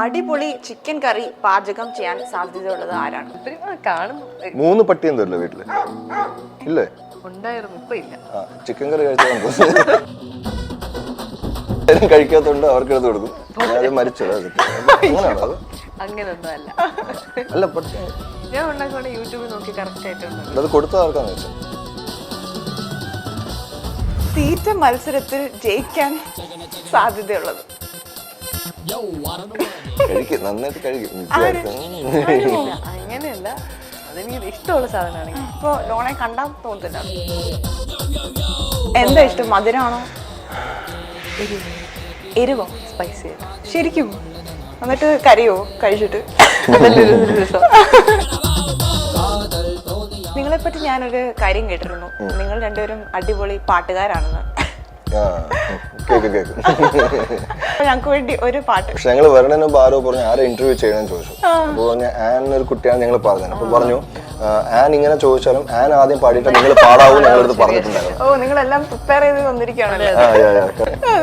അടിപൊളി ചിക്കൻ കറി പാചകം ചെയ്യാൻ സാധ്യതയുള്ളത് ആരാണ്? കാണുന്നു. 3 പട്ടി എന്തല്ലോ വീട്ടില് ഇല്ലേ? ഉണ്ടായിരുന്നു, ഇപ്പൊ ഇല്ല. ചിക്കൻ കറി കഴിച്ചാൽ കഴിക്കാത്തോണ്ട് അവർക്ക് എടുത്ത് കൊടുക്കും. മരിച്ചത് അങ്ങനെയാണോ? അത് അങ്ങനൊന്നും അല്ല. അല്ല പട്ടി ഞാൻ ഉണ്ടാക്കുവാണെ യൂട്യൂബിൽ നോക്കി കറക്റ്റ് ആയിട്ടുണ്ട്. അത് കൊടുത്തത് ആർക്കാന്ന് വെച്ചാൽ തീറ്റ മത്സരത്തിൽ ജയിക്കാൻ സാധ്യതയുള്ളത് കഴിക്കും, നന്നായിട്ട് കഴിക്കും. അങ്ങനെയല്ല, അതെനിക്ക് ഇഷ്ടമുള്ള സാധനമാണ്. ഇപ്പൊ ലോണെ കണ്ടാൽ തോന്നുന്നില്ല. എന്താ ഇഷ്ടം, മധുരമാണോ എരിവോ? സ്പൈസി ശരിക്കും? എന്നിട്ട് കരയോ കഴിച്ചിട്ട്? നിങ്ങളെപ്പറ്റി ഞാനൊരു കാര്യം കേട്ടിരുന്നു, നിങ്ങൾ രണ്ടുപേരും അടിപൊളി പാട്ടുകാരാണെന്ന്. ഞങ്ങൾക്ക് വേണ്ടി ഒരു പാട്ട്. പക്ഷെ ഞങ്ങൾ വരണതിന് മുമ്പ് ആരോ പറഞ്ഞു ആരെ ഇന്റർവ്യൂ ചെയ്യണമെന്ന് ചോദിച്ചു. അപ്പൊ പറഞ്ഞ ആൻ ഒരു കുട്ടിയാണ് ഞങ്ങൾ പറഞ്ഞത്. അപ്പൊ പറഞ്ഞു ആൻ ഇങ്ങനെ ചോദിച്ചാലും ആൻ ആദ്യം പാടിയിട്ട് നിങ്ങൾ പാടാവൂ ഞങ്ങളടുത്ത് പറഞ്ഞിട്ടുണ്ടായിരുന്നു. ഓ, നിങ്ങളെല്ലാം പ്രിപ്പയർ ചെയ്ത് വന്നിരിക്കുകയാണല്ലേ?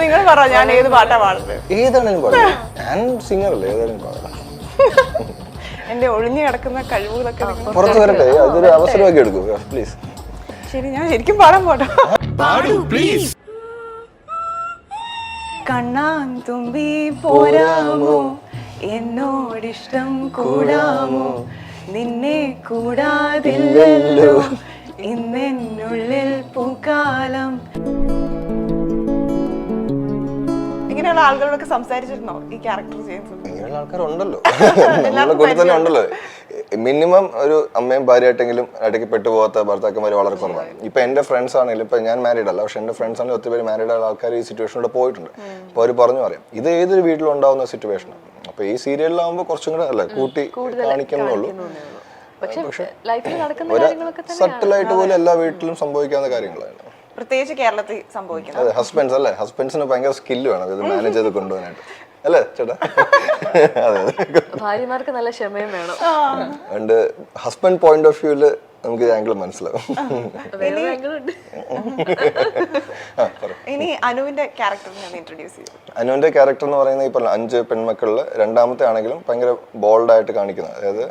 നിങ്ങൾ പറ, ഞാൻ ഏത് പാട്ടാ പാടുന്നത്? ഏതാണെങ്കിലും പാടാം. ആൻ സിംഗർ അല്ലേ, ഏതായാലും പാടാം. എന്റെ ഒളിഞ്ഞു കിടക്കുന്ന കഴിവുകളൊക്കെ പുറത്ത് വരട്ടെ, അതൊരു അവസരമാക്കി എടുക്കൂ പ്ലീസ്. ശരി, ഞാൻ ശരിക്കും പാടാൻ പോട്ടോ. കണ്ണാൻ തുമ്പി പോരാമോ, എന്നോടിഷ്ടം കൂടാമോ, നിന്നെ കൂടാതില്ലല്ലോ ഇന്നെന്നുള്ളിൽ പൂക്കാലം. ഇങ്ങനെയുള്ള ആളുകളൊക്കെ സംസാരിച്ചിരുന്നോ ഈ ക്യാരക്ടർ ചെയ്യുന്നത്? ഇങ്ങനെയുള്ള ആൾക്കാരുണ്ടല്ലോ, നമ്മളെ കൂടെ തന്നെ ഉണ്ടല്ലോ. മിനിമം ഒരു അമ്മയും ഭാര്യയായിട്ടെങ്കിലും ഇടയ്ക്ക് പെട്ടുപോകാത്ത ഭർത്താക്കന്മാർ വളരെ കുറവാണ്. ഇപ്പൊ എന്റെ ഫ്രണ്ട്സ് ആണെങ്കിലും, ഇപ്പൊ ഞാൻ മാരീഡ് അല്ല, പക്ഷെ എന്റെ ഫ്രണ്ട്സ് ആണെങ്കിലും ഒത്തിരി പേര് മാരീഡ് ആയ ആൾക്കാർ ഈ സിറ്റുവേഷനിലൂടെ പോയിട്ടുണ്ട്. അപ്പൊ അവർ പറഞ്ഞു പറയാം, ഇത് ഏതൊരു വീട്ടിലുണ്ടാവുന്ന സിറ്റുവേഷൻ. അപ്പൊ ഈ സീരിയലിലാവുമ്പോൾ കുറച്ചും കൂടെ അല്ല കൂട്ടി കാണിക്കുന്നുള്ളൂ. പക്ഷെ സട്ടിലായിട്ട് പോലും എല്ലാ വീട്ടിലും സംഭവിക്കാവുന്ന കാര്യങ്ങളാണ്, പ്രത്യേകിച്ച് കേരളത്തിൽ സംഭവിക്കുന്നത്. അതെ, ഹസ്ബൻഡ്സ് അല്ലേ, ഹസ്ബൻഡ്സിന് ഭയങ്കര സ്കില്ല് വേണം ഇത് മാനേജ് ചെയ്ത് കൊണ്ടുപോകാനായിട്ട്, അല്ലേ ചേട്ടാ? അതെ, ഭാര്യമാർക്ക് നല്ല ക്ഷമയും വേണം. അതുകൊണ്ട് ഹസ്ബൻഡ് പോയിന്റ് ഓഫ് വ്യൂല് നമുക്ക് ആംഗിൾ മനസ്സിലാവും. ഇനി അനുവിന്റെ ക്യാരക്ടർ ഞാൻ ഇൻട്രൊഡ്യൂസ് ചെയ്യും. അനുവിന്റെ ക്യാരക്ടർ എന്ന് പറയുന്നത് ഈ പറഞ്ഞ 5 പെൺമക്കളില് രണ്ടാമത്തെ ആണെങ്കിലും ഭയങ്കര ബോൾഡായിട്ട് കാണിക്കുന്നത്. അതായത്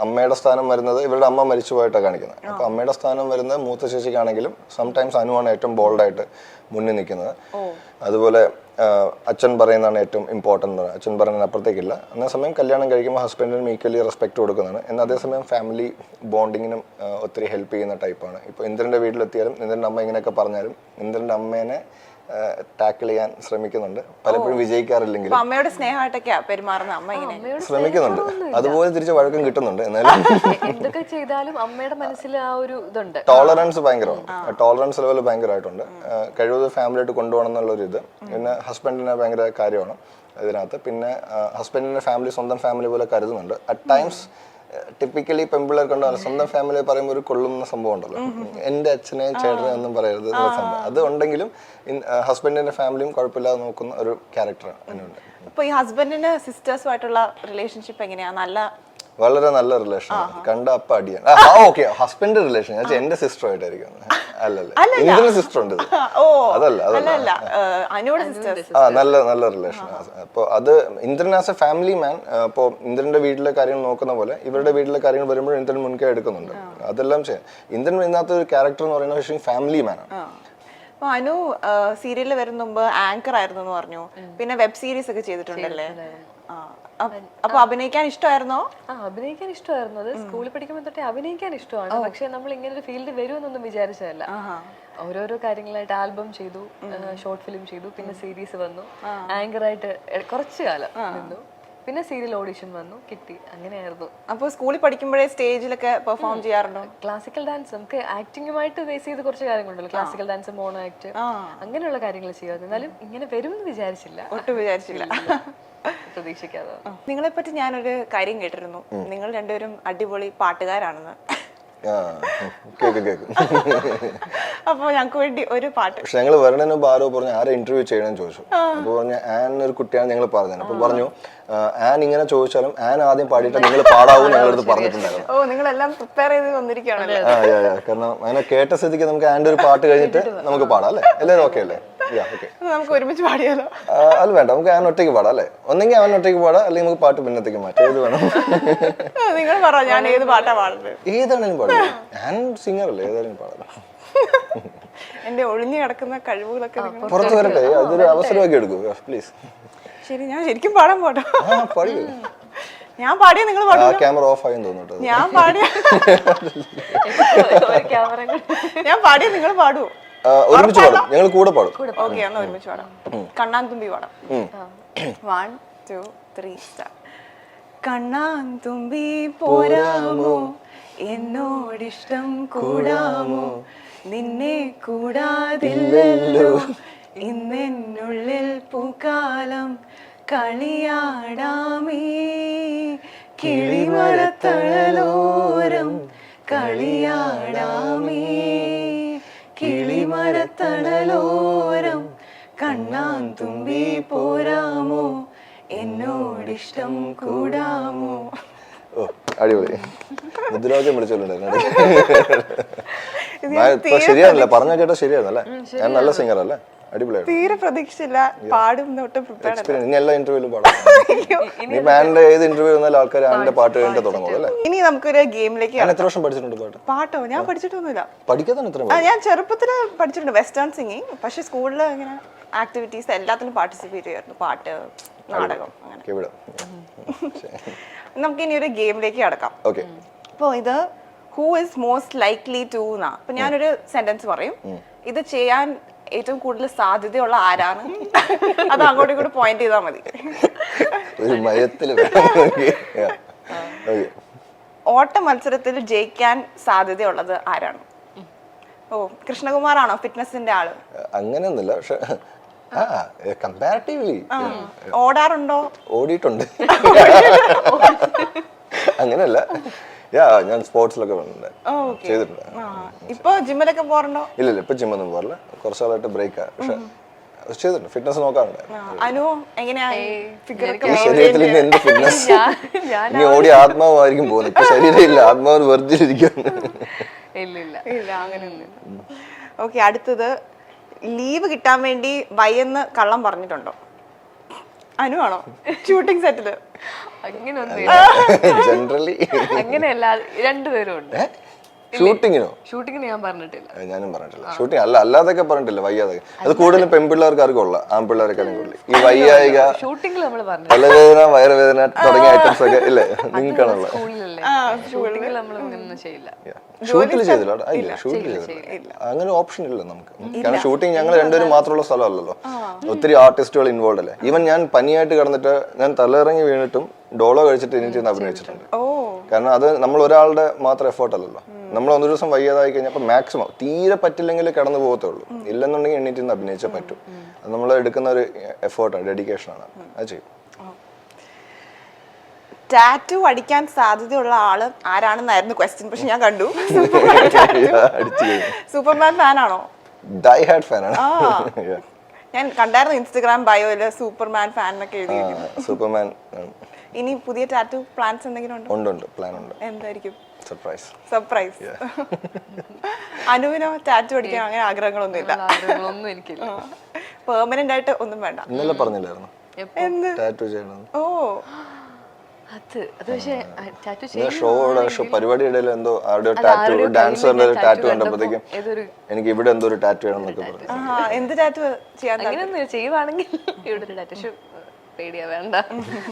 അമ്മയുടെ സ്ഥാനം വരുന്നത്, ഇവരുടെ അമ്മ മരിച്ചുപോയിട്ടാണ് കാണിക്കുന്നത്. അപ്പൊ അമ്മയുടെ സ്ഥാനം വരുന്നത് മൂത്ത ചേച്ചിക്കാണെങ്കിലും സംടൈംസ് അനുവാണ് ഏറ്റവും ബോൾഡായിട്ട് മുന്നിൽ നിൽക്കുന്നത്. അതുപോലെ അച്ഛൻ പറയുന്നതാണ് ഏറ്റവും ഇമ്പോർട്ടൻ്റ്. അച്ഛൻ പറയുന്നതിന് അപ്പുറത്തേക്കില്ല. അതേസമയം കല്യാണം കഴിക്കുമ്പോൾ ഹസ്ബൻഡിനും ഈക്വലി റെസ്പെക്ട് കൊടുക്കുന്നതാണ്. എന്നാൽ അതേസമയം ഫാമിലി ബോണ്ടിങ്ങിനും ഒത്തിരി ഹെൽപ്പ് ചെയ്യുന്ന ടൈപ്പാണ്. ഇപ്പോൾ ഇന്ദ്രൻ്റെ വീട്ടിലെത്തിയാലും ഇന്ദ്രൻ്റെ അമ്മ ഇങ്ങനെയൊക്കെ പറഞ്ഞാലും ഇന്ദ്രൻ്റെ അമ്മേനെ ടാക്കിൾ ചെയ്യാൻ ശ്രമിക്കുന്നുണ്ട്. പലപ്പോഴും വിജയിക്കാറില്ലെങ്കിലും അമ്മയുടെ സ്നേഹമായിട്ടൊക്കെയാ പെരുമാറുന്ന അമ്മ ഇങ്ങനെ ശ്രമിക്കുന്നുണ്ട്. അതുപോലെ തിരിച്ച് വഴക്കം കിട്ടുന്നുണ്ട്. എന്നാലും എന്തൊക്കെ ചെയ്താലും അമ്മയുടെ മനസ്സിൽ ആ ഒരു ഇതുണ്ട്, ടോളറൻസ് ഭയങ്കരമാണ്. ടോളറൻസ് ലെവൽ ഭയങ്കരമായിട്ടുണ്ട്. കഴിവത് ഫാമിലി ആയിട്ട് കൊണ്ടുപോകണം എന്നുള്ളൊരു ഇത്. പിന്നെ ഹസ്ബൻഡിന് ഭയങ്കര കാര്യമാണ് ഇതിനകത്ത്. പിന്നെ ഹസ്ബൻഡിന്റെ ഫാമിലി സ്വന്തം ഫാമിലി പോലെ കരുതുന്നുണ്ട്. അറ്റ് ടൈംസ് ടിപ്പിക്കലി പെൺപിള്ളേർ കൊണ്ടാണ് സ്വന്തം ഫാമിലി പറയുമ്പോൾ ഒരു കൊള്ളുന്ന സംഭവം ഉണ്ടല്ലോ, എന്റെ അച്ഛനെ ചേട്ടനെ ഒന്നും പറയരുത് സംഭവം. അത് ഉണ്ടെങ്കിലും ഹസ്ബൻഡിന്റെ ഫാമിലിയും കുഴപ്പമില്ലാതെ നോക്കുന്ന ഒരു ക്യാരക്ടറാണ് അനുണ്ട്. ഇപ്പൊ ഈ ഹസ്ബൻഡിന് സിസ്റ്റേഴ്സുമായിട്ടുള്ള റിലേഷൻഷിപ്പ് എങ്ങനെയാ? വളരെ നല്ല റിലേഷൻ, കണ്ട അപ്പ അടിയാണ്. ഓക്കെ, ഹസ്ബൻഡ് റിലേഷൻ എന്റെ സിസ്റ്ററുമായിട്ടായിരിക്കും. അല്ലല്ല, സിസ്റ്റർ ഉണ്ട്. അതല്ല നല്ല നല്ല റിലേഷൻ. അപ്പൊ അത് ഇന്ദ്രൻ ആസ് എ ഫാമിലി മാൻ. അപ്പൊ ഇന്ദ്രന്റെ വീട്ടിലെ കാര്യങ്ങൾ നോക്കുന്ന പോലെ ഇവരുടെ വീട്ടിലെ കാര്യങ്ങൾ വരുമ്പോൾ ഇന്ദ്രൻ മുൻകൈ എടുക്കുന്നുണ്ട്. അതെല്ലാം ചെയ്യാം. ഇന്ദ്രൻ ഇന്നത്തെ ഒരു ക്യാരക്ടർ എന്ന് പറയുന്നത് ഫാമിലി മാൻ ആണ്. അപ്പൊ അനു സീരിയലിൽ വരുന്ന മുമ്പ് ആങ്കർ ആയിരുന്നു എന്ന് പറഞ്ഞു. പിന്നെ വെബ് സീരീസ് ഒക്കെ ചെയ്തിട്ടുണ്ടല്ലേ? അപ്പൊ അഭിനയിക്കാൻ ഇഷ്ടമായിരുന്നോ? അഭിനയിക്കാൻ ഇഷ്ടമായിരുന്നു. അത് സ്കൂളിൽ പഠിക്കുമ്പോൾ തൊട്ടേ അഭിനയിക്കാൻ ഇഷ്ടമാണ്. പക്ഷെ നമ്മൾ ഇങ്ങനെ ഒരു ഫീൽഡ് വരുമെന്നൊന്നും വിചാരിച്ചതല്ല. ഓരോരോ കാര്യങ്ങളായിട്ട് ആൽബം ചെയ്തു, ഷോർട്ട് ഫിലിം ചെയ്തു, പിന്നെ സീരീസ് വന്നു, ആങ്കറായിട്ട് കുറച്ചു കാലം നിന്നു, പിന്നെ സീരിയൽ ഓഡിഷൻ വന്നു, കിട്ടി, അങ്ങനെയായിരുന്നു. അപ്പോൾ സ്കൂളിൽ പഠിക്കുമ്പോഴേ സ്റ്റേജിലൊക്കെ പെർഫോം ചെയ്യാറുണ്ടോ? ക്ലാസിക്കൽ ഡാൻസ്, നമുക്ക് ആക്ടിങ്ങുമായിട്ട് ബേസ് ചെയ്ത് കുറച്ച് കാര്യങ്ങളുണ്ടല്ലോ, ക്ലാസിക്കൽ ഡാൻസ്, മോണോ ആക്ട്, അങ്ങനെയുള്ള കാര്യങ്ങൾ ചെയ്യാറ്. എന്നാലും ഇങ്ങനെ വരുമെന്ന് വിചാരിച്ചില്ല, ഒട്ടും വിചാരിച്ചില്ല, പ്രതീക്ഷിക്കാതെ. നിങ്ങളെ പറ്റി ഞാനൊരു കാര്യം കേട്ടിരുന്നു, നിങ്ങൾ രണ്ടുപേരും അടിപൊളി പാട്ടുകാരാണെന്ന്. അപ്പൊ ഞങ്ങൾക്ക് വേണ്ടി ഒരു പാട്ട്. പക്ഷെ ഞങ്ങൾ വരണതിന് മുമ്പ് ആരോ പറഞ്ഞു ആരെ ഇന്റർവ്യൂ ചെയ്യണമെന്ന് ചോദിച്ചു. അപ്പൊ പറഞ്ഞ ആൻ ഒരു കുട്ടിയാണ് ഞങ്ങൾ പറഞ്ഞത്. അപ്പൊ പറഞ്ഞു ആൻ ഇങ്ങനെ ചോദിച്ചാലും ആൻ ആദ്യം പാടിയിട്ട് നിങ്ങൾ പാടാവൂ ഞങ്ങളടുത്ത് പറഞ്ഞിട്ടുണ്ടായിരുന്നു. ഓ, നിങ്ങളെല്ലാം പ്രിപ്പയർ ചെയ്ത് വന്നിരിക്കുകയാണല്ലോ. കാരണം അങ്ങനെ കേട്ട സ്ഥിതിക്ക് നമുക്ക് ആൻ്റെ ഒരു പാട്ട് കഴിഞ്ഞിട്ട് നമുക്ക് പാടാം അല്ലേ? എല്ലാവരും ഓക്കെ അല്ലേ? ഓക്കെ. നമുക്ക് ഒരുമിച്ച് പാടിയാലോ? അത് വേണ്ട, നമുക്ക് അവൻ ഒറ്റയ്ക്ക് പാടാം അല്ലേ? ഒന്നെങ്കിൽ അവൻ ഒറ്റയ്ക്ക് പാടാം, അല്ലെങ്കിൽ നമുക്ക് പാട്ട് പിന്നത്തേക്ക് മാറ്റാം. ഏത് വേണം? നിങ്ങൾ പറ, ഞാൻ ഏത് പാട്ടാ പാടുന്നത്? ഏതാണെങ്കിലും പാടാം. ഞാൻ സിംഗർ അല്ലേ, ഏതായാലും പാടാം. എന്റെ ഒളിഞ്ഞു കിടക്കുന്ന കഴിവുകളൊക്കെ പുറത്ത് വരട്ടെ, അതൊരു അവസരമാക്കി എടുക്കൂ പ്ലീസ്. ശരി, ഞാൻ ശരിക്കും പാടാൻ പോട്ടോ. പാടിയോ? ഞാൻ പാടിയ നിങ്ങൾ പാടും. ക്യാമറ ഓഫ് ആയി തോന്നുന്നു. ഞാൻ പാടിയ ഞാൻ പാടിയ നിങ്ങൾ പാടുവോ? ഒരുമിച്ച് പാടും, ഞങ്ങൾ കൂടെ പാടും. ഓക്കെ, എന്നാ ഒരുമിച്ച് പാടാം. കണ്ണാൻ തുമ്പി പാടാം. 1 2 3 സ്റ്റാർട്ട്. കണ്ണാൻ തുമ്പി പോരാമോ, എന്നോടിഷ്ടം കൂടാമോ, നിന്നെ കൂടാതില്ലല്ലോ ഇന്നെന്നുള്ളിൽ പൂക്കാലം, കളിയാടാമേ കിളിമരത്തണലോരം, കളിയാടാമേ കിളിമരത്തണലോരം, കണ്ണാൻ തുമ്പി പോരാമോ, എന്നോടിഷ്ടം കൂടാമോ. ഓ അടിപൊളി. മുദ്രാവാക്യം വിളിച്ചോണ്ടായിരുന്നു. ശരിയാണല്ലേ പറഞ്ഞ കേട്ടോ? ശരിയായിരുന്നല്ലേ? ഞാൻ നല്ല സിംഗർ അല്ലേ? അടിപൊളിയായിരുന്നു. തീരെ പ്രതീക്ഷിച്ചില്ല. പാടും എക്സ്പീരിയൻസ്. ഇനി എല്ലാ ഇന്റർവ്യൂലും പാടാം. നീ ബാൻഡിന്റെ ഏത് ഇന്റർവ്യൂ വന്നാലും ആൾക്കാർ ആന്റെ പാട്ട് കഴിഞ്ഞിട്ട് തുടങ്ങും അല്ലേ? ഇനി നമുക്കൊരു ഗെയിമിലേക്ക്. ഞാൻ എത്ര വർഷം പഠിച്ചിട്ടുണ്ട് പാട്ട്? പാട്ടോ? ഞാൻ പഠിച്ചിട്ടൊന്നുമില്ല. പഠിക്കാത്തന്നെ എത്ര? ഞാൻ ചെറുപ്പത്തില് പഠിച്ചിട്ടുണ്ട് വെസ്റ്റേൺ സിംഗിങ്. പക്ഷെ സ്കൂളിൽ ഇങ്ങനെ ആക്ടിവിറ്റീസ് എല്ലാത്തിലും പാർട്ടിസിപ്പേറ്റ് ചെയ്യായിരുന്നു. പാട്ട്, നാടകം, അങ്ങനെ. നമുക്ക് ഇനി ഒരു ഗെയിമിലേക്ക് കടക്കാം. ഓക്കെ. അപ്പോൾ ഇത് who is most likely to എന്നാ. അപ്പൊ ഞാനൊരു സെന്റൻസ് പറയും. ഇത് ചെയ്യാൻ ഏറ്റവും കൂടുതൽ സാധ്യതയുള്ള ആരാണ്, അത് അങ്ങോട്ടും ഇങ്ങോട്ട് പോയിന്റ് ചെയ്താൽ മതി. ഓട്ട മത്സരത്തിൽ ജയിക്കാൻ സാധ്യതയുള്ളത് ആരാണ്? ഓ, കൃഷ്ണകുമാറാണോ ഫിറ്റ്നസിന്റെ ആള്? അങ്ങനെയൊന്നുമില്ല, പക്ഷെ കമ്പാരിറ്റീവ്ലി ഓടാറുണ്ടോ? ഓടിയിട്ടുണ്ട്. അങ്ങനെയല്ല, ഞാൻ സ്പോർട്സിലൊക്കെ ചെയ്തിട്ടുണ്ട്. ഇപ്പൊ ജിമ്മിലൊക്കെ പോറുണ്ടോ? ഇല്ല, ഇപ്പൊ ജിമ്മൊന്നും പോറില്ല. കുറച്ചു കാലമായിട്ട് ബ്രേക്കാ. പക്ഷെ ചെയ്തിട്ടുണ്ട്, ഫിറ്റ്നസ് നോക്കാറുണ്ട്. അനു എങ്ങനെയാ ശരീരത്തിൽ ഇനി എന്ത് ഫിറ്റ്നസ്? ഇനി ഓടി ആത്മാവായിരിക്കും പോകുന്നത്. ഇപ്പൊ ശരീരം ഇല്ല, ആത്മാവ് വെറുതെ ഇല്ല, അങ്ങനെയൊന്നും. ഓക്കെ, അടുത്തത് ലീവ് കിട്ടാൻ വേണ്ടി വയ്യെന്ന് കള്ളം പറഞ്ഞിട്ടുണ്ടോ? അനു ആണോ? ഷൂട്ടിംഗ് സെറ്റില്? ജനറലി അങ്ങനെയല്ല, രണ്ടുപേരും ഉണ്ട്. ഷൂട്ടിങ്ങിനോ? ഷൂട്ടിങ്ങിന് ഞാൻ പറഞ്ഞിട്ടില്ല. ഞാനും പറഞ്ഞിട്ടില്ല. ഷൂട്ടിംഗ് അല്ലാതൊക്കെ പറഞ്ഞിട്ടില്ല. വയ്യാതെ അത് കൂടുതലും പെൺപിള്ളേർക്കാർക്കും ഉള്ള, ആൺപിള്ളേരെക്കാളും കൂടുതൽ ഈ വയ്യായിക, ഷൂട്ടിങ്ങിൽ നമ്മൾ പറഞ്ഞു തലവേദന, വയറുവേദന തുടങ്ങിയ ഐറ്റംസ് ഒക്കെ ഇല്ലേ നിങ്ങൾക്കാണുള്ളത്? ഷൂട്ടിങ്ങിൽ നമ്മൾ ഒന്നും ചെയ്യില്ല. ഷൂട്ടിൽ ചെയ്തില്ല? ഇല്ല, ഷൂട്ടിൽ ചെയ്തില്ല. അങ്ങനെ ഓപ്ഷൻ ഇല്ല നമുക്ക്. കാരണം ഷൂട്ടിംഗ് ഞങ്ങൾ രണ്ടുപേരും മാത്രമുള്ള സ്ഥലമല്ലല്ലോ, ഒത്തിരി ആർട്ടിസ്റ്റുകൾ ഇൻവോൾവ് അല്ലേ. ഈവൻ ഞാൻ പനിയായിട്ട് കിടന്നിട്ട് ഞാൻ തലയിറങ്ങി വീണിട്ടും ഡോളോ കഴിച്ചിട്ട് എനിക്ക് അഭിനയിച്ചിട്ടുണ്ട്. കാരണം അത് നമ്മൾ ഒരാളുടെ മാത്രം എഫേർട്ട് അല്ലല്ലോ. നമ്മൾ ഒരു ദിവസം വയ്യാതായി കഴിഞ്ഞപ്പോൾ മാക്സിമം തീരെ പറ്റില്ലെങ്കിൽ കിടന്നു പോകത്തേ ഉള്ളൂ. ഇല്ലെന്നുണ്ടെങ്കിൽ എണ്ണീറ്റ് നിന്ന് അഭിനയിച്ചാൽ പറ്റും. അത് നമ്മൾ എടുക്കുന്ന ഒരു എഫേർട്ടാണ്, ഡെഡിക്കേഷനാണ്. അത് ചെയ്യും. ടാറ്റു അടിക്കാൻ സാധ്യതയുള്ള ആള് ആരാണെന്നായിരുന്നു ക്വസ്റ്റ്യൻ, പക്ഷെ ഞാൻ കണ്ടു. സൂപ്പർമാൻ ഫാനാണോ? ഡൈ ഹാർഡ് ഫാനാണ്. ഞാൻ കണ്ടായിരുന്നു ഇൻസ്റ്റഗ്രാം ബയോയില് സൂപ്പർമാൻ ഫാൻ എന്നൊക്കെ എഴുതി. സൂപ്പർമാൻ. ഇനി പുതിയ ടാറ്റു പ്ലാൻസ് എന്തെങ്കിലും ഉണ്ടോ? ഉണ്ട്, പ്ലാൻ ഉണ്ട്. എന്തായിരിക്കും? സർപ്രൈസ്. അനുവിനോ ടാറ്റു അടിക്കാൻ അങ്ങനെ ആഗ്രഹങ്ങളൊന്നും ഇല്ല? എനിക്കില്ല. പെർമനന്റ് ആയിട്ട് ഒന്നും വേണ്ട. ഇന്നലെ പറഞ്ഞില്ലായിരുന്നു ടാറ്റു ചെയ്യണം? ഓ, ഷോ പരിപാടി ഇടയിൽ എന്തോ ആരുടെ ടാറ്റു, ഡാൻസറിന്റെ ടാറ്റു കണ്ടപ്പോഴത്തേക്കും എനിക്ക് ഇവിടെ എന്തോ ഒരു ടാറ്റു വേണം എന്നൊക്കെ പറഞ്ഞു. എന്ത് ടാറ്റു ചെയ്യാൻ? അങ്ങനെയൊന്നും ചെയ്യുവാണെങ്കിൽ ഇവിടെ ഒരു ടാറ്റു പേടിയാ, വേണ്ട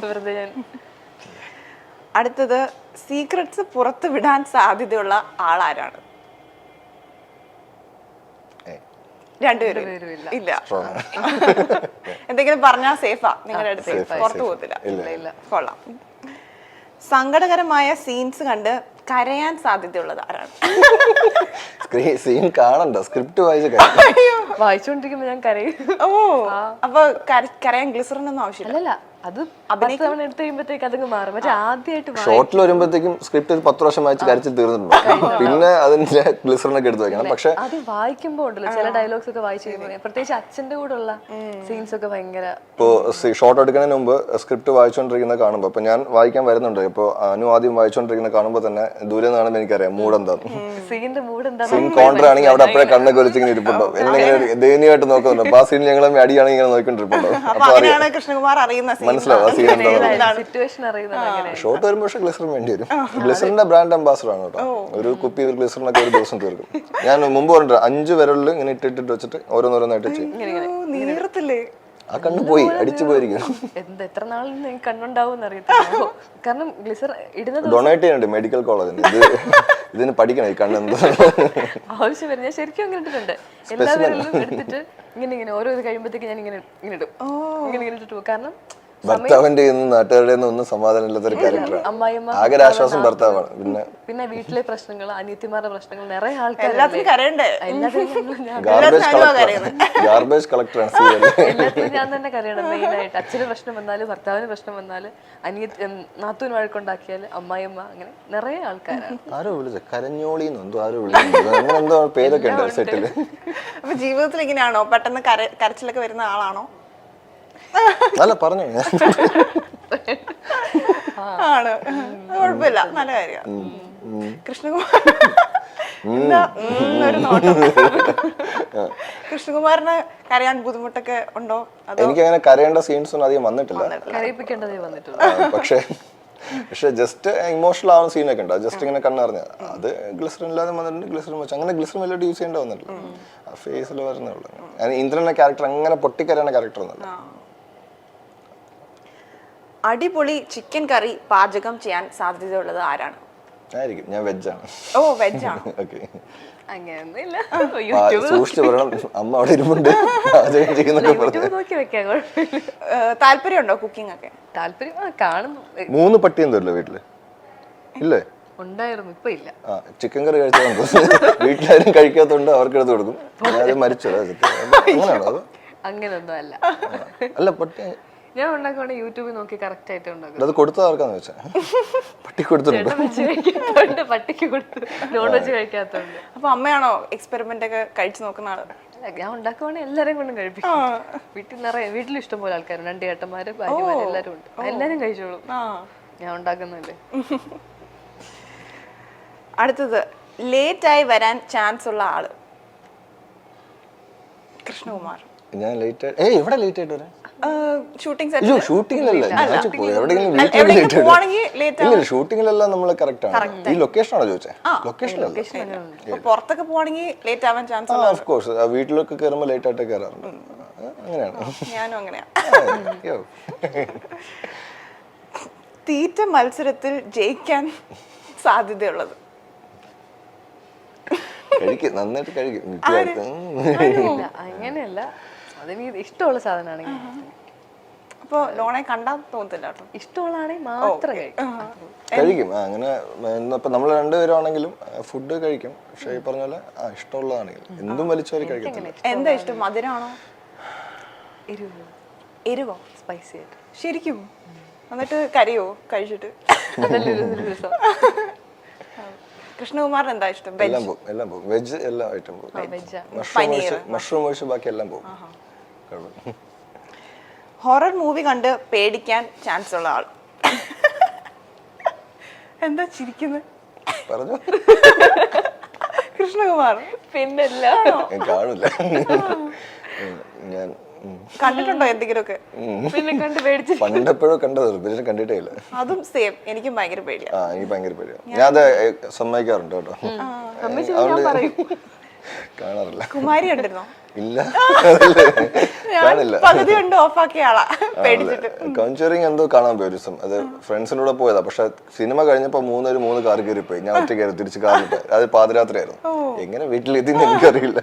വെറുതെ ഞാൻ. അടുത്തത് സീക്രട്സ് പുറത്ത് വിടാൻ സാധ്യതയുള്ള ആളാരാണ്? രണ്ടുപേരും ഇല്ല. എന്തെങ്കിലും പറഞ്ഞാ സേഫാ നിങ്ങളുടെ അടുത്ത്? പുറത്തു പോകത്തില്ല. കൊള്ളാം. സങ്കടകരമായ സീൻസ് കണ്ട് കരയാൻ സാധ്യതയുള്ളത് ആരാണ്? സീൻ കാണണ്ട, സ്ക്രിപ്റ്റ് വായിച്ചോണ്ടിരിക്കുമ്പോ ഞാൻ കരയും. ഓ, അപ്പൊ കരയാൻ ഗ്ലിസറിൻ ഒന്നും ആവശ്യമില്ല? അല്ലല്ല, അത് 10 തവണ എടുത്ത് കഴിയുമ്പോഴത്തേക്ക് അതങ്ങ് മാറും. മറ്റേ ആദ്യമായിട്ട് ഷോർട്ടിൽ വരുമ്പോഴത്തേക്കും സ്ക്രിപ്റ്റ് 10 പ്രാവശ്യം വായിച്ച് കരച്ചിൽ തീർന്നിട്ടുണ്ടോ, പിന്നെ അതിന്റെ ഗ്ലിസറിനൊക്കെ എടുത്ത് വെക്കണം. പക്ഷെ അത് വായിക്കുമ്പോ ഉണ്ടല്ലോ ചില ഡയലോഗ്സ് ഒക്കെ വായിച്ചു കഴിയുമ്പോൾ, പ്രത്യേകിച്ച് അച്ഛന്റെ കൂടെ ഉള്ള സീൻസ് ഒക്കെ ഭയങ്കര. ഇപ്പോൾ ഷോർട്ട് എടുക്കുന്നതിന് മുമ്പ് സ്ക്രിപ്റ്റ് വായിച്ചുകൊണ്ടിരിക്കുന്നത് കാണുമ്പോൾ, ഇപ്പൊ ഞാൻ വായിക്കാൻ വരുന്നുണ്ട്, ഇപ്പോൾ അനു ആദ്യം വായിച്ചുകൊണ്ടിരിക്കുന്നത് കാണുമ്പോൾ തന്നെ ദൂരെ നിന്നാണെന്ന് എനിക്കറിയാം മൂഡ് എന്താന്ന്. സീനിന്റെ മൂഡ് എന്താ സീൻ കോൺട്ര ആണെങ്കിൽ അവിടെ അപ്പഴേ കണ്ണൊക്കെ ഒലിച്ചിങ്ങനെ ഇരിപ്പുണ്ടോ, എന്നെ ദയനീയമായിട്ട് നോക്കുന്നുണ്ടോ. അപ്പൊ ആ സീൻ ഞങ്ങൾ അടിയാണെങ്കിൽ ഇങ്ങനെ നോക്കിക്കൊണ്ടിരിപ്പുണ്ടോ, അപ്പൊ അങ്ങനെയാണ് കൃഷ്ണകുമാർ അറിയുന്ന മനസ്സിലാവും ആ സീൻ എന്താ. സിറ്റുവേഷൻ അറിയുന്നത് അങ്ങനെ. ഷോർട്ട് വരുമ്പോൾ പക്ഷേ ഗ്ലിസറിൻ വേണ്ടി വരും. ഗ്ലിസറിന്റെ ബ്രാൻഡ് അംബാസഡർ ആണ് കേട്ടോ. ഒരു കുപ്പി ഗ്ലിസറിനൊക്കെ ഒരു ദിവസം തീർക്കും. ഞാൻ മുമ്പ് പറഞ്ഞിട്ട് 5 വിരലിൽ ഇങ്ങനെ ഇട്ടിട്ട് വെച്ചിട്ട് ഓരോന്നോരോന്നായിട്ട് ചെയ്യും. നീറത്തില്ലേ? ആ കണ്ണ് പോയി അടിച്ചു പോയിരിക്കും. എത്ര നാളിൽ കണ്ണുണ്ടാവും അറിയത്തില്ല. കാരണം ഗ്ലിസർ ഇടുന്നത് ഡൊണേറ്റ് ചെയ്യുന്നുണ്ട് മെഡിക്കൽ കോളേജിന്. ഇതിന് പഠിക്കണം ഈ കണ്ണ് എന്താ ആവശ്യം വരും. ഞാൻ ശരിക്കും അങ്ങനെ ഇട്ടിട്ടുണ്ട്. എല്ലാവരും എടുത്തിട്ട് ഇങ്ങനെ ഓരോ ഇത് കഴിയുമ്പോഴത്തേക്ക് ഞാൻ ഇങ്ങനെ ഇടും, ഇങ്ങനെ ഇട്ടിട്ട് പോകും. കാരണം ഭർത്താവിന്റെ നാട്ടുകാരുടെ ഒന്നും സമാധാനം ഇല്ലാത്തൊരു ക്യാരക്ടറാണ്. അമ്മായിയമ്മ ആകെ ആശ്വാസം ഭർത്താവാണ്. പിന്നെ വീട്ടിലെ പ്രശ്നങ്ങൾ, അനിയത്തിമാരുടെ പ്രശ്നങ്ങൾ, നിറയെ ആൾക്കാർ എല്ലാത്തിനും കരയണ്ടേ? ഗാർബേജ് കളക്ടറാണ്. എല്ലാത്തിനും ഞാൻ തന്നെ കരയണം. മെയിൻ ആയിട്ട് അച്ഛന് പ്രശ്നം വന്നാല്, ഭർത്താവിന് പ്രശ്നം വന്നാല്, നാത്തൂന് വഴക്കുണ്ടാക്കിയാല്, അമ്മായിയമ്മ, അങ്ങനെ നിറയെ ആൾക്കാരാണ്. ആരോ വിളിച്ച കരഞ്ഞോളിന്ന് എന്തോ ആരോ വിളിച്ചു, അങ്ങനെ എന്തോ പേരൊക്കെ ഉണ്ട് സെറ്റില്. അപ്പൊ ജീവിതത്തിൽ ഇങ്ങനെയാണോ? പെട്ടെന്ന് കരച്ചിലൊക്കെ വരുന്ന ആളാണോ? അല്ല പറഞ്ഞു ആണ്, കുഴപ്പമില്ല, നല്ല കാര്യമാണ്. കൃഷ്ണകുമാർ ഒരു നോട്ടം. കൃഷ്ണകുമാറിന് കരയാൻ ബുദ്ധിമുട്ടൊക്കെ ഉണ്ടോ? എനിക്കങ്ങനെ കരയേണ്ട സീൻസ് ഒന്നും അധികം വന്നിട്ടില്ല. കരയിപ്പിക്കേണ്ടതേ വന്നിട്ടുള്ളൂ. പക്ഷെ ജസ്റ്റ് ഇമോഷണൽ ആവുന്ന സീനൊക്കെ ഉണ്ട്. ജസ്റ്റ് ഇങ്ങനെ കണ്ണറിഞ്ഞ അത് ഗ്ലിസറിൻ ഇല്ലാതെ വന്നിട്ടുണ്ട്. ഗ്ലിസറിൻ വെച്ച് അങ്ങനെ ഗ്ലിസറിൻ വലിയ യൂസ് ചെയ്യേണ്ട വന്നിട്ടില്ല. ആ ഫേസിൽ വരുന്നേ ഉള്ളൂ. ഇന്ദ്രന്റെ ക്യാരക്ടർ അങ്ങനെ പൊട്ടിക്കരയുന്ന ക്യാരക്ടർ ഒന്നുമല്ല. അടിപൊളി ചിക്കൻ കറി പാചകം ചെയ്യാൻ സാധ്യതയുള്ളത് ആരാണ്? ആയിരിക്കും. ഞാൻ വെജാണ്. ഓ, വെജാണ്. ഓക്കെ, അങ്ങനെയൊന്നുമില്ല. സൂക്ഷിച്ചു പറയണം. അമ്മ അവിടെ ഇരുമുണ്ട് പാചകം ചെയ്യുന്നൊക്കെ പറഞ്ഞു. നോക്കി വെക്കാം, കുഴപ്പമില്ല. താല്പര്യമുണ്ടോ കുക്കിംഗ് ഒക്കെ? താല്പര്യം കാണും. 3 പട്ടി എന്തല്ലോ വീട്ടില് ഇല്ലേ? ഉണ്ടായിരുന്നു, ഇപ്പൊ ഇല്ല. ചിക്കൻ കറി കഴിച്ചാൽ വീട്ടിലാരും കഴിക്കാത്തോണ്ട് അവർക്ക് എടുത്ത് കൊടുക്കും. അത് മരിച്ചോ? അങ്ങനെയാണോ? അത് അങ്ങനൊന്നും അല്ല. അല്ല, പട്ടി ഞാൻ ഉണ്ടാക്കുവാണെങ്കിൽ യൂട്യൂബിൽ നോക്കി കറക്റ്റ് ആയിട്ട് ഉണ്ടാക്കും. അത് കൊടുത്തത് ആർക്കാന്ന് വെച്ചാ പട്ടി കൊടുത്തിട്ടുണ്ട്. പട്ടിക്ക് കൊടുത്തു, നോൺ വെജ് കഴിക്കാത്തോണ്ട്. അപ്പൊ അമ്മയാണോ എക്സ്പെരിമെന്റ് ഒക്കെ കഴിച്ചു നോക്കുന്ന ആള്? ഞാൻ ഉണ്ടാക്കുവാണെങ്കിൽ എല്ലാരെയും കൊണ്ടും കഴിപ്പിക്കും. വീട്ടിൽ ഇഷ്ടംപോലെ ആൾക്കാരുണ്ട്, 2 ഏട്ടന്മാര്, ഭാര്യമാര്, എല്ലാരും ഉണ്ട്. എല്ലാരും കഴിച്ചോളും. ഞാൻ ഉണ്ടാക്കുന്നില്ലേ. അടുത്തത്, ലേറ്റ് ആയി വരാൻ ചാൻസ് ഉള്ള ആള്? കൃഷ്ണകുമാർ. ഞാൻ ലേറ്റ് ഇവിടെ ലേറ്റ് ആയിട്ട് വരാം. ഷൂട്ടിംഗ് ഷൂട്ടിങ്ങിലല്ല, ഷൂട്ടിങ്ങിലെല്ലാം നമ്മൾ കറക്റ്റ് ആണ്. ഈ ലൊക്കേഷൻ ആണോ ചോദിച്ചേ? ലൊക്കേഷനല്ല, പുറത്തൊക്കെ പോവാണെങ്കിൽ ലേറ്റ് ആവാൻ ചാൻസ്? Of course. വീട്ടിലൊക്കെ കയറുമ്പോൾ ലേറ്റ് ആയിട്ട് കയറാറുണ്ട്. അങ്ങനെയാണ്. ഞാനും അങ്ങനെയാ. തീറ്റ മത്സരത്തിൽ ജയിക്കാൻ സാധ്യതയുള്ളത്? കഴിക്കും, നന്നായിട്ട് കഴിക്കും. അങ്ങനെയല്ല, അതിന് ഇഷ്ടമുള്ള സാധനമാണെങ്കിൽ. അപ്പൊ ലോണെ കണ്ടാൽ തോന്നത്തില്ല കേട്ടോ. ഇഷ്ടമുള്ളതാണെങ്കിൽ മാത്രം കഴിക്കും. അങ്ങനെ ഇപ്പൊ നമ്മൾ 2 പേരാണെങ്കിലും ഫുഡ് കഴിക്കും. പക്ഷെ ഈ പറഞ്ഞ പോലെ ഇഷ്ടമുള്ളതാണെങ്കിൽ എന്തും വലിച്ചോരി കഴിക്കത്തില്ല. എന്താ ഇഷ്ടം? മധുരമാണോ? എരിവോ? സ്പൈസി ആയിട്ട്. ശരിക്കും? എന്നിട്ട് കരയോ കഴിച്ചിട്ട്? കൃഷ്ണകുമാറിന് എന്താ ഇഷ്ടം? എല്ലാം പോകും. വെജ് എല്ലാ ഐറ്റം പോകും. മഷ്റൂം ഒഴിച്ച് ബാക്കി എല്ലാം പോകും. ഹൊറർ മൂവി കണ്ട് പേടിക്കാൻ ചാൻസ് ഉള്ള ആൾ? എന്താ ചിരിക്കുന്നത്? പറഞ്ഞു. കൃഷ്ണകുമാർ. പിന്നല്ല, കാണില്ല. ഞാൻ കണ്ടിട്ടുണ്ടോ എന്തെങ്കിലുമൊക്കെ? പിന്നെ കണ്ട് പേടിച്ചു. പണ്ടെപ്പോഴും കണ്ടത്, പിന്നെ കണ്ടിട്ടേ ഇല്ല. അതും സെയിം, എനിക്കും ഭയങ്കര പേടിയാ. എനിക്ക് ഭയങ്കര പേടിയാ. ഞാൻ അത് സമ്മതിക്കാറുണ്ട് കേട്ടോ. കാണാറില്ല. കുമാരി കണ്ടിരുന്നോ? ഇല്ല, കാണില്ല. പകുതി കണ്ട് ഓഫാക്കിയ ആളാ പേടിച്ചിട്ട്. കോഞ്ചറിങ് എന്തോ കാണാൻ പോയി ഒരു ദിവസം. അത് ഫ്രണ്ട്സിന്റെ കൂടെ പോയതാ. പക്ഷെ സിനിമ കഴിഞ്ഞപ്പോ 3 കാർ കയറി പോയി. ഞാൻ ഒറ്റ കയറി തിരിച്ച് കാറിൽ പോയി. അത് പാതിരാത്രിയായിരുന്നു. എങ്ങനെ വീട്ടിലെത്തിന്ന് എനിക്കറിയില്ല.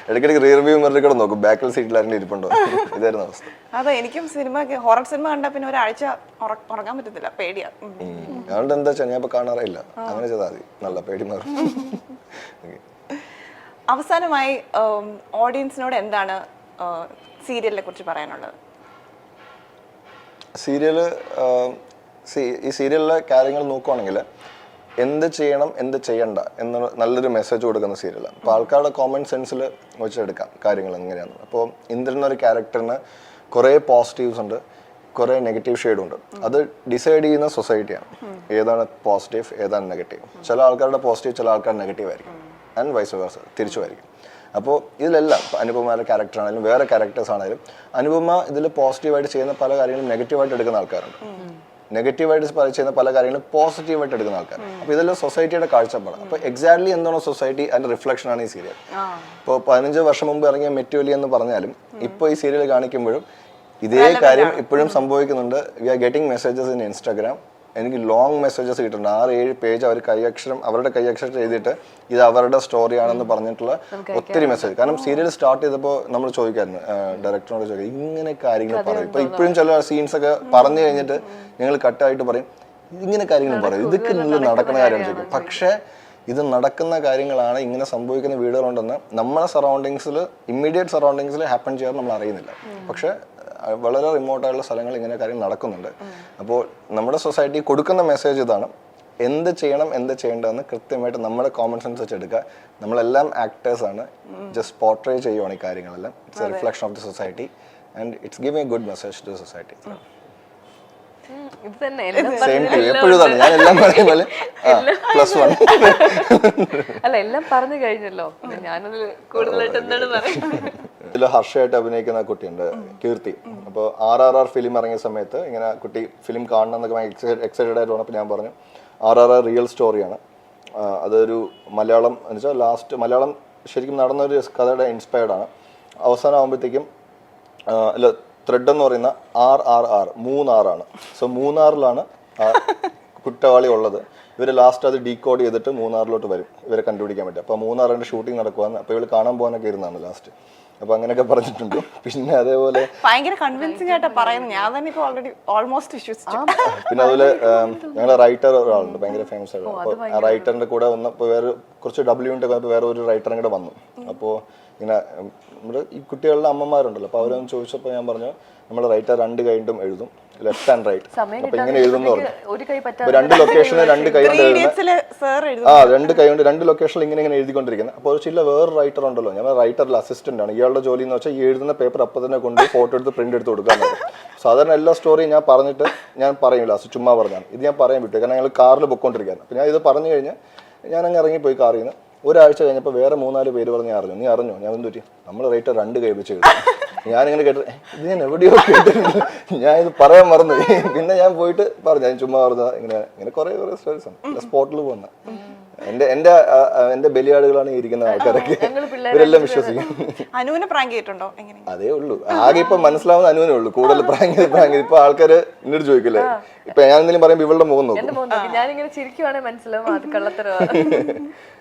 ഇടയ്ക്കിടയ്ക്ക് റിയർവ്യൂ മിററിൽ നോക്കും, ബാക്കിൽ സീറ്റിൽ ആരെങ്കിലും ഇരിപ്പുണ്ടോ. ഇതായിരുന്നു അവസ്ഥ. അതെ, എനിക്കും ഹൊറർ സിനിമ കണ്ടാ പിന്നെ ഒരാഴ്ച ഉറങ്ങാൻ പറ്റത്തില്ല, പേടിയാ. അതുകൊണ്ട് എന്താ വെച്ചാൽ ഞാൻ ഇപ്പൊ കാണാറില്ല. അങ്ങനെ ചെയ്താൽ മതി, നല്ല പേടി മാറും. അവസാനമായി ഓഡിയൻസിനോട് എന്താണ് സീരിയലിനെ കുറിച്ച് പറയാനുള്ളത്? സീരിയല് ഈ സീരിയലിലെ കാര്യങ്ങൾ നോക്കുവാണെങ്കിൽ എന്ത് ചെയ്യണം എന്ത് ചെയ്യണ്ട എന്ന നല്ലൊരു മെസ്സേജ് കൊടുക്കുന്ന സീരിയലാണ്. അപ്പോൾ ആൾക്കാരുടെ കോമൺ സെൻസിൽ വെച്ചെടുക്കാം കാര്യങ്ങൾ എങ്ങനെയാണ്. അപ്പോൾ ഇന്ദ്രൻ എന്നൊരു ക്യാരക്ടറിന് കുറേ പോസിറ്റീവ്സ് ഉണ്ട്, കുറേ നെഗറ്റീവ് ഷെയ്ഡും ഉണ്ട്. അത് ഡിസൈഡ് ചെയ്യുന്ന സൊസൈറ്റിയാണ് ഏതാണ് പോസിറ്റീവ് ഏതാണ് നെഗറ്റീവ്. ചില ആൾക്കാരുടെ പോസിറ്റീവ് ചില ആൾക്കാർ നെഗറ്റീവ് ആയിരിക്കും, ആൻഡ് വൈസ് വേഴ്സ തിരിച്ചുമായിരിക്കും. അപ്പോൾ ഇതിലെല്ലാം അനുപമയുടെ ക്യാരക്ടർ ആണെങ്കിലും വേറെ ക്യാരക്ടേഴ്സ് ആണെങ്കിലും അനുപമ ഇതിൽ പോസിറ്റീവായിട്ട് ചെയ്യുന്ന പല കാര്യങ്ങളും നെഗറ്റീവായിട്ട് എടുക്കുന്ന ആൾക്കാരുണ്ട്, നെഗറ്റീവായിട്ട് ചെയ്യുന്ന പല കാര്യങ്ങളും പോസിറ്റീവായിട്ട് എടുക്കുന്ന ആൾക്കാർ. അപ്പോൾ ഇതെല്ലാം സൊസൈറ്റിയുടെ കാഴ്ചപ്പാടാണ്. അപ്പോൾ എക്സാക്ട്ലി എന്താണോ സൊസൈറ്റി അതിന്റെ റിഫ്ലക്ഷൻ ആണ് ഈ സീരിയൽ. ഇപ്പോൾ 15 വർഷം മുമ്പ് ഇറങ്ങിയ മെറ്റോലി എന്ന് പറഞ്ഞാലും ഇപ്പോൾ ഈ സീരിയൽ കാണിക്കുമ്പോഴും ഇതേ കാര്യം ഇപ്പോഴും സംഭവിക്കുന്നുണ്ട്. We are getting messages in Instagram. എനിക്ക് ലോങ് മെസ്സേജസ് കിട്ടുന്നുണ്ട്, 6-7 പേജ് അവർ അവരുടെ കൈയക്ഷരം എഴുതിയിട്ട് ഇത് അവരുടെ സ്റ്റോറിയാണെന്ന് പറഞ്ഞിട്ടുള്ള ഒത്തിരി മെസ്സേജ്. കാരണം സീരിയൽ സ്റ്റാർട്ട് ചെയ്തപ്പോൾ നമ്മൾ ചോദിക്കായിരുന്നു, ഡയറക്ടറിനോട് ചോദിക്കുക ഇങ്ങനെ കാര്യങ്ങൾ പറയും. ഇപ്പൊ ഇപ്പോഴും ചില സീൻസ് ഒക്കെ പറഞ്ഞു കഴിഞ്ഞിട്ട് ഞങ്ങൾ കട്ടായിട്ട് പറയും ഇങ്ങനെ കാര്യങ്ങൾ പറയും, ഇതൊക്കെ നിങ്ങൾ നടക്കുന്ന കാര്യമാണ് ചോദിക്കും. പക്ഷേ ഇത് നടക്കുന്ന കാര്യങ്ങളാണ്, ഇങ്ങനെ സംഭവിക്കുന്ന വീടുകളുണ്ടെന്ന് നമ്മളെ സറൗണ്ടിങ്സിൽ ഇമ്മീഡിയറ്റ് സറൗണ്ടിങ്സിൽ ഹാപ്പൻ ചെയ്യാൻ നമ്മൾ അറിയുന്നില്ല. പക്ഷേ വളരെ റിമോട്ടായുള്ള സ്ഥലങ്ങൾ ഇങ്ങനെ കാര്യം നടക്കുന്നുണ്ട്. അപ്പോൾ നമ്മുടെ സൊസൈറ്റി കൊടുക്കുന്ന മെസ്സേജ് ഇതാണ്, എന്ത് ചെയ്യണം എന്ത് ചെയ്യേണ്ടതെന്ന് കൃത്യമായിട്ട് നമ്മുടെ കോമൺ സെൻസ് വെച്ചെടുക്കുക. നമ്മളെല്ലാം ആക്ടേഴ്സാണ്, ജസ്റ്റ് പോർട്രേ ചെയ്യുവാണ് ഈ കാര്യങ്ങളെല്ലാം. It's a reflection of the society and it's giving a good message to society. ഇത് തന്നെ സെയിം ടു എപ്പോഴും തന്നെ ഞാൻ എല്ലാം പറയുമ്പോൾ +1 അല്ല എല്ലാം പറഞ്ഞു കഴിഞ്ഞല്ലോ, ഞാനത് കൂടുതലായിട്ട് എന്താണ് പറയുന്നത്. ഇതിൽ ഹർഷയായിട്ട് അഭിനയിക്കുന്ന കുട്ടിയുണ്ട് കീർത്തി. അപ്പോൾ RRR ഫിലിം ഇറങ്ങിയ സമയത്ത് ഇങ്ങനെ കുട്ടി ഫിലിം കാണണം എന്നൊക്കെ എക്സൈറ്റഡ് ആയിട്ട് വന്നപ്പോൾ ഞാൻ പറഞ്ഞു RRR റിയൽ സ്റ്റോറിയാണ്, അതൊരു മലയാളം എന്ന് വെച്ചാൽ ലാസ്റ്റ് മലയാളം ശരിക്കും നടന്നൊരു കഥയുടെ ഇൻസ്പയർഡ് ആണ്. അവസാനം ആകുമ്പോഴത്തേക്കും അല്ല ത്രെഡ് എന്ന് പറയുന്ന RRR 3 ആണ്. സോ 3 കുറ്റവാളി ഉള്ളത്. ഇവർ ലാസ്റ്റ് അത് ഡീകോഡ് ചെയ്തിട്ട് 3 വരും ഇവരെ കണ്ടുപിടിക്കാൻ പറ്റും. അപ്പോൾ 3 ഷൂട്ടിംഗ് നടക്കുവാന്ന്, അപ്പോൾ ഇവർ കാണാൻ പോകാനൊക്കെ ഇരുന്നാണ് ലാസ്റ്റ്. അപ്പൊ അങ്ങനെയൊക്കെ പറഞ്ഞിട്ടുണ്ട്. പിന്നെ അതേപോലെ ഭയങ്കര കൺവിൻസിംഗ് ആയിട്ടാ പറയുന്നത്, ഞാൻ തന്നെ ഇപ്പോൾ ഓൾറെഡി ഓൾമോസ്റ്റ് വിശ്വസിച്ചു. പിന്നെ അതുപോലെ ഞങ്ങളുടെ റൈറ്റർ ഒരാളുണ്ട് ഭയങ്കര ഫേമസ് ആയിട്ട്. അപ്പോൾ ആ റൈറ്ററിന്റെ കൂടെ വന്നപ്പോൾ വേറെ കുറച്ച് ഡബ്ല്യൂൻ്റെ വേറെ ഒരു റൈറ്ററും കൂടെ വന്നു. അപ്പോൾ ഇങ്ങനെ നമ്മുടെ ഈ കുട്ടികളുടെ അമ്മമാരുണ്ടല്ലോ, അപ്പോൾ അവരൊന്ന് ചോദിച്ചപ്പോൾ ഞാൻ പറഞ്ഞു നമ്മുടെ റൈറ്റർ 2 കൈണ്ടും എഴുതും, ലെഫ്റ്റ് ആൻഡ് റൈറ്റ്. അപ്പൊ ഇങ്ങനെ എഴുതുന്നു പറഞ്ഞു. 2 ലൊക്കേഷനിൽ 2 കൈ കൊണ്ട് 2 കൈ കൊണ്ട് 2 ലൊക്കേഷനിൽ ഇങ്ങനെ എഴുതിക്കൊണ്ടിരിക്കുന്നത്. അപ്പോൾ ചില വേറെ റൈറ്റർ ഉണ്ടല്ലോ, ഞാൻ റൈറ്ററിൽ അസിസ്റ്റന്റ് ആണ്, ഇയാളുടെ ജോലി എന്ന് വെച്ചാൽ ഈ എഴുതുന്ന പേപ്പർ അപ്പം തന്നെ കൊണ്ട് ഫോട്ടോ എടുത്ത് പ്രിന്റ് എടുത്ത് കൊടുക്കാൻ. സാധാരണ എല്ലാ സ്റ്റോറിയും ഞാൻ പറഞ്ഞിട്ട് ഞാൻ പറയും ലാസ്റ്റ് ചുമ്മാ പറഞ്ഞാണ്, ഇത് ഞാൻ പറയാൻ വിട്ടു കാരണം ഞങ്ങൾ കാറിൽ പൊക്കോണ്ടിരിക്കുകയാണ്. അപ്പോൾ ഞാൻ ഇത് പറഞ്ഞു കഴിഞ്ഞാൽ ഞാൻ അങ്ങ് ഇറങ്ങിപ്പോയി കാറിൽ നിന്ന്. ഒരാഴ്ച കഴിഞ്ഞപ്പോൾ വേറെ 3-4 പേര് പറഞ്ഞ് അറിഞ്ഞു. നീ അറിഞ്ഞോ? ഞാൻ എന്ത് പറ്റി? നമ്മൾ റൈറ്റർ 2 കൈ വെച്ച് എഴുതും. ഞാനിങ്ങനെ കേട്ടത് ഇത് ഞാൻ എവിടെയോ കേട്ടിട്ടുണ്ട്, ഞാൻ ഇത് പറയാൻ മറന്നു. പിന്നെ ഞാൻ പോയിട്ട് പറഞ്ഞു, ഞാൻ ചുമ്മാ പറഞ്ഞ ഇങ്ങനെ കുറെ സ്റ്റോറീസ് ആണ് സ്പോട്ടിൽ പോകുന്ന. എന്റെ ബലിയാടുകളാണ് ഇരിക്കുന്ന ആൾക്കാരൊക്കെ, ഇവരെല്ലാം വിശ്വസിക്കും. അനുവിനെ പ്രാങ്ക് ചെയ്തിട്ടുണ്ടോ? അതേ ഉള്ളൂ, ആകെ ഇപ്പൊ മനസ്സിലാവുന്ന അനുവിനേ ഉള്ളൂ. കൂടുതൽ പ്രാങ്ക് ഇപ്പൊ ആൾക്കാര് എന്നോട് ചോദിക്കില്ലേ, ഇപ്പൊ ഞാൻ എന്തെങ്കിലും പറയുമ്പോ ഇവളുടെ മുഖം നോക്കും. ഞാനിങ്ങനെ ചിരിക്കുവാണെങ്കിൽ മനസ്സിലാവും അത് കള്ളത്തരവാ.